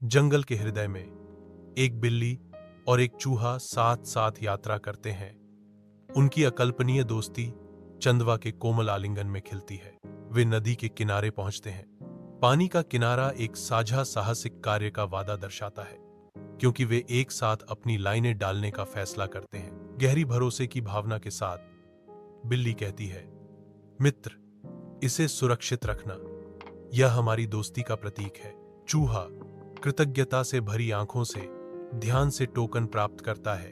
जंगल के हृदय में एक बिल्ली और एक चूहा साथ साथ यात्रा करते हैं। उनकी अकल्पनीय दोस्ती चंदवा के कोमल आलिंगन में खिलती है। वे नदी के किनारे पहुंचते हैं। पानी का किनारा एक साझा साहसिक कार्य का वादा दर्शाता है, क्योंकि वे एक साथ अपनी लाइनें डालने का फैसला करते हैं। गहरी भरोसे की भावना के साथ बिल्ली कहती है, मित्र, इसे सुरक्षित रखना, यह हमारी दोस्ती का प्रतीक है। चूहा कृतज्ञता से भरी आंखों से ध्यान से टोकन प्राप्त करता है।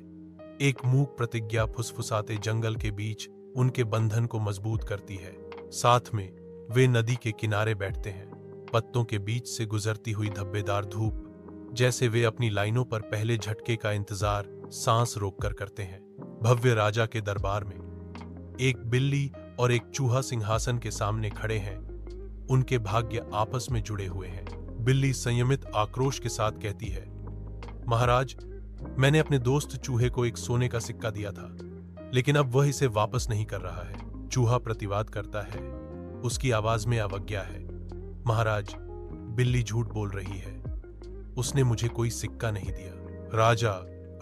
एक मूक प्रतिज्ञा फुसफुसाते जंगल के बीच उनके बंधन को मजबूत करती है। साथ में वे नदी के किनारे बैठते हैं। पत्तों के बीच से गुजरती हुई धब्बेदार धूप, जैसे वे अपनी लाइनों पर पहले झटके का इंतजार सांस रोककर करते हैं। भव्य राजा के दरबार में एक बिल्ली और एक चूहा सिंहासन के सामने खड़े हैं। उनके भाग्य आपस में जुड़े हुए हैं। बिल्ली संयमित आक्रोश के साथ कहती है, महाराज, मैंने अपने दोस्त चूहे को एक सोने का सिक्का दिया था, लेकिन अब वह इसे वापस नहीं कर रहा है। चूहा प्रतिवाद करता है, उसकी आवाज में अवज्ञा है। महाराज, बिल्ली झूठ बोल रही है, उसने मुझे कोई सिक्का नहीं दिया। राजा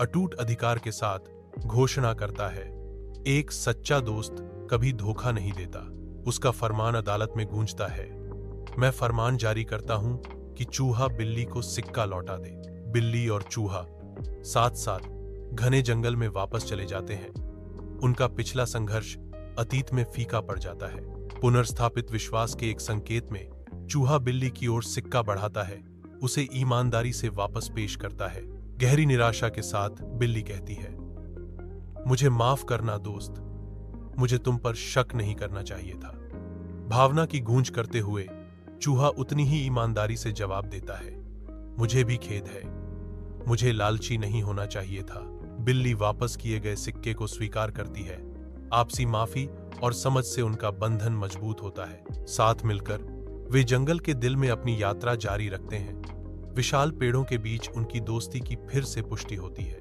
अटूट अधिकार के साथ घोषणा करता है, एक सच्चा दोस्त कभी धोखा नहीं देता। उसका फरमान अदालत में गूंजता है। मैं फरमान जारी करता हूं कि चूहा बिल्ली को सिक्का लौटा दे। बिल्ली और चूहा साथ साथ घने जंगल में वापस चले जाते हैं। उनका पिछला संघर्ष अतीत में फीका पड़ जाता है। पुनर्स्थापित विश्वास के एक संकेत में चूहा बिल्ली की ओर सिक्का बढ़ाता है, उसे ईमानदारी से वापस पेश करता है। गहरी निराशा के साथ बिल्ली कहती है, मुझे माफ करना दोस्त, मुझे तुम पर शक नहीं करना चाहिए था। भावना की गूंज करते हुए चूहा उतनी ही ईमानदारी से जवाब देता है, मुझे भी खेद है, मुझे लालची नहीं होना चाहिए था। बिल्ली वापस किए गए सिक्के को स्वीकार करती है। आपसी माफी और समझ से उनका बंधन मजबूत होता है। साथ मिलकर वे जंगल के दिल में अपनी यात्रा जारी रखते हैं। विशाल पेड़ों के बीच उनकी दोस्ती की फिर से पुष्टि होती है।